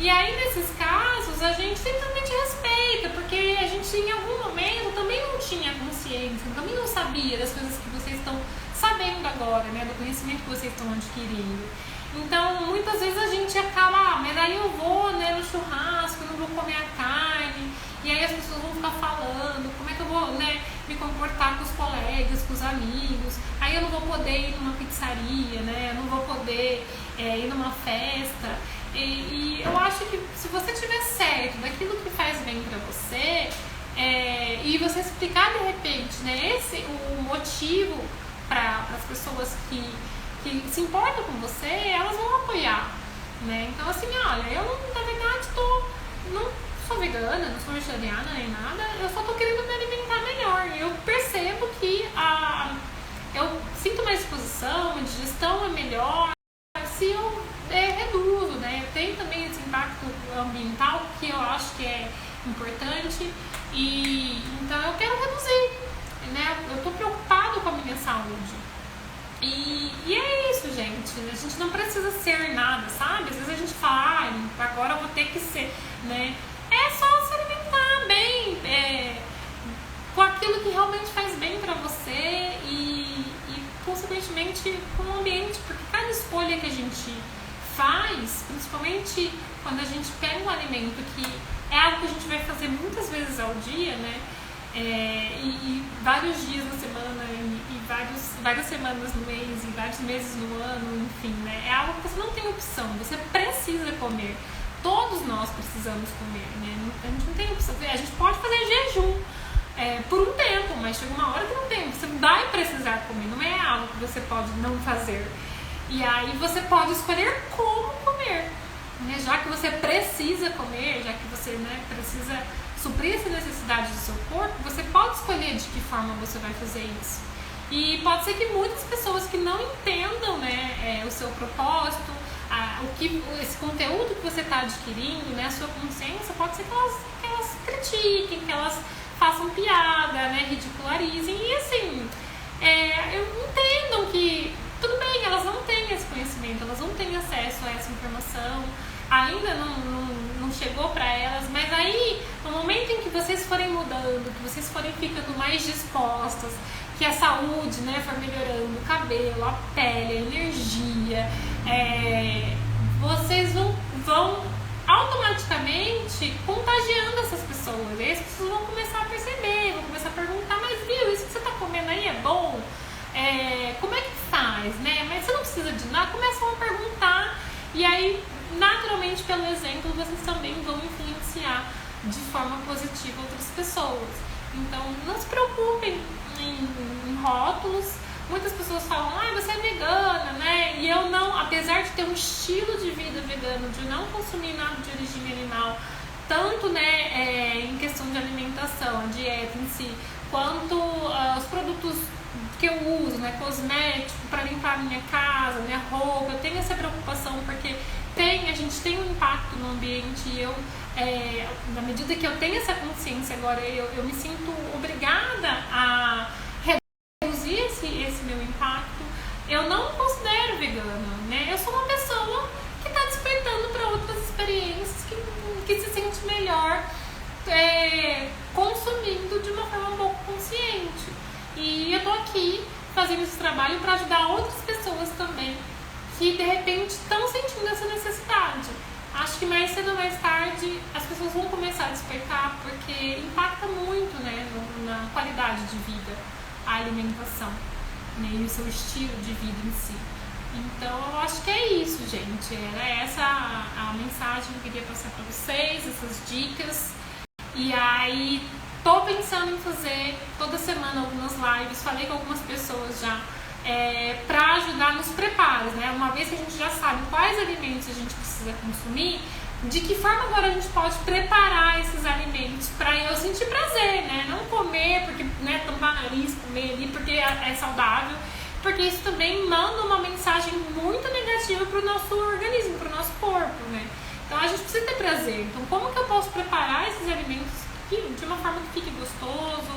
E aí, nesses casos, a gente simplesmente respeita, porque a gente em algum momento também não tinha consciência, também não sabia das coisas que vocês estão sabendo agora, né, do conhecimento que vocês estão adquirindo. Então, muitas vezes a gente acaba, mas aí eu vou, né, no churrasco, eu não vou comer a carne, e aí as pessoas vão ficar falando, como é que eu vou, né, me comportar com os colegas, com os amigos, aí eu não vou poder ir numa pizzaria, né, eu não vou poder ir numa festa, e eu acho que se você tiver certo daquilo que faz bem pra você, e você explicar de repente, né, o motivo para as pessoas que se importam com você, elas vão apoiar, né? Então assim, olha, eu na verdade não sou vegana, não sou vegetariana nem nada, eu só tô querendo me alimentar melhor. Eu percebo que eu sinto mais disposição, a digestão é melhor se eu reduzo, né? Eu tenho também esse impacto ambiental que eu acho que é importante e então eu quero reduzir, né? Eu tô preocupado com a minha saúde. E é isso, gente. A gente não precisa ser nada, sabe? Às vezes a gente fala, agora eu vou ter que ser, né? É só se alimentar bem, com aquilo que realmente faz bem pra você e consequentemente com o ambiente, porque cada escolha que a gente faz, principalmente quando a gente pega um alimento que é algo que a gente vai fazer muitas vezes ao dia, né? E vários dias na semana e várias semanas no mês e vários meses no ano, enfim, né? É algo que você não tem opção, você precisa comer. Todos nós precisamos comer, né? A gente não tem opção. A gente pode fazer jejum por um tempo, mas chega uma hora que não tem. Você vai precisar comer, não é algo que você pode não fazer. E aí você pode escolher como comer, né? Já que você precisa comer, já que você, né, precisa suprir essa necessidade do seu corpo, você pode escolher de que forma você vai fazer isso. E pode ser que muitas pessoas que não entendam, né, o seu propósito, esse conteúdo que você está adquirindo, né, a sua consciência, pode ser que elas critiquem, que elas façam piada, né, ridicularizem. E assim, entendam que tudo bem, elas não têm esse conhecimento, elas não têm acesso a essa informação, ainda não chegou vocês forem mudando, que vocês forem ficando mais dispostas, que a saúde, né, for melhorando, o cabelo, a pele, a energia, vocês vão automaticamente contagiando essas pessoas. E aí as pessoas vão começar a perceber, vão começar a perguntar, mas viu, isso que você tá comendo aí é bom? Como é que faz, né? Mas você não precisa de nada, começam a perguntar e aí, naturalmente, pelo exemplo, vocês também vão influenciar de forma positiva outras pessoas. Então, não se preocupem em rótulos. Muitas pessoas falam, você é vegana, né? E eu não, apesar de ter um estilo de vida vegano, de não consumir nada de origem animal, tanto, né, em questão de alimentação, a dieta em si, quanto os produtos que eu uso, né, cosmético, para limpar a minha casa, minha roupa, eu tenho essa preocupação porque a gente tem um impacto no ambiente e eu, na medida que eu tenho essa consciência agora, eu me sinto obrigada a reduzir esse meu impacto. Eu não me considero vegana, né? Eu sou uma pessoa que está despertando para outras experiências, que se sente melhor consumindo de uma forma um pouco consciente. E eu tô aqui fazendo esse trabalho para ajudar outras pessoas também que de repente estão sentindo essa necessidade. Acho que mais cedo ou mais tarde as pessoas vão começar a despertar, porque impacta muito, né, na qualidade de vida, a alimentação, né, e o seu estilo de vida em si. Então eu acho que é isso, gente. Era essa a mensagem que eu queria passar para vocês, essas dicas. E aí tô pensando em fazer toda semana algumas lives, falei com algumas pessoas já, para ajudar nos preparos, né? Uma vez que a gente já sabe quais alimentos a gente precisa consumir, de que forma agora a gente pode preparar esses alimentos para eu sentir prazer, né? Não comer porque, né, tampar nariz, comer ali porque é saudável, porque isso também manda uma mensagem muito negativa para o nosso organismo, para o nosso corpo, né? Então a gente precisa ter prazer. Então como que eu posso preparar esses alimentos de uma forma que fique gostoso,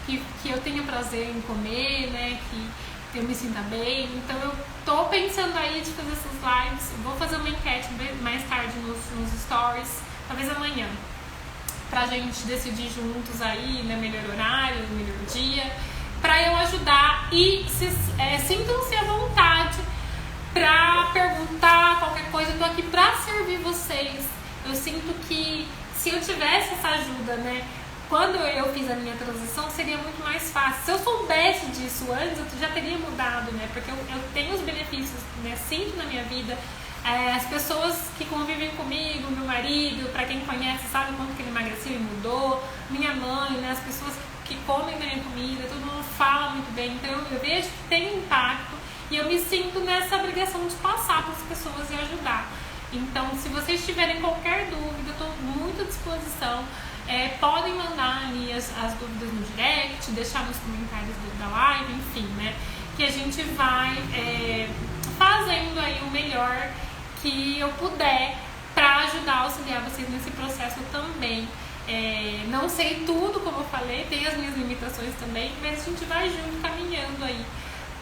que eu tenha prazer em comer, né, que eu me sinta bem. Então eu tô pensando aí de fazer essas lives. Vou fazer uma enquete mais tarde nos stories, talvez amanhã, pra gente decidir juntos aí, né, melhor horário, melhor dia, pra eu ajudar. E sintam-se à vontade pra perguntar qualquer coisa. Eu tô aqui pra servir vocês. Eu sinto que se eu tivesse essa ajuda, né, quando eu fiz a minha transição, seria muito mais fácil. Se eu soubesse disso antes, eu já teria mudado, né, porque eu tenho os benefícios, né, sinto na minha vida. As pessoas que convivem comigo, meu marido, pra quem conhece, sabe quanto que ele emagreceu e mudou, minha mãe, né, as pessoas que comem da minha comida, todo mundo fala muito bem. Então eu vejo que tem impacto e eu me sinto nessa obrigação de passar para as pessoas e ajudar. Então, se vocês tiverem qualquer dúvida, eu estou muito à disposição. Podem mandar ali as dúvidas no direct, deixar nos comentários da live, enfim, né? Que a gente vai fazendo aí o melhor que eu puder para ajudar a auxiliar vocês nesse processo também. Não sei tudo, como eu falei, tem as minhas limitações também, mas a gente vai junto caminhando aí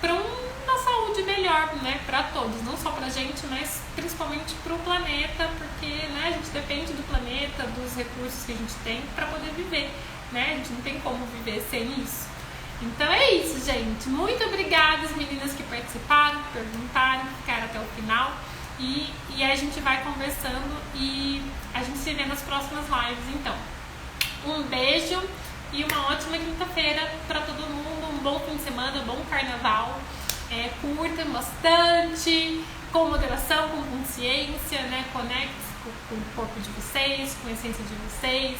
para uma saúde melhor, né, para todos, não só pra gente, mas principalmente pro planeta, porque, né, a gente depende do planeta, dos recursos que a gente tem para poder viver, né, a gente não tem como viver sem isso. Então é isso, gente, muito obrigada às meninas que participaram, que perguntaram, que ficaram até o final, e a gente vai conversando e a gente se vê nas próximas lives. Então, um beijo e uma ótima quinta-feira para todo mundo, um bom fim de semana, um bom carnaval. Curtam bastante, com moderação, com consciência, né? Conectem-se com o corpo de vocês, com a essência de vocês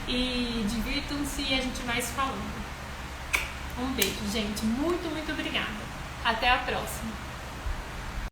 e divirtam-se e a gente vai se falando. Um beijo, gente. Muito, muito obrigada. Até a próxima.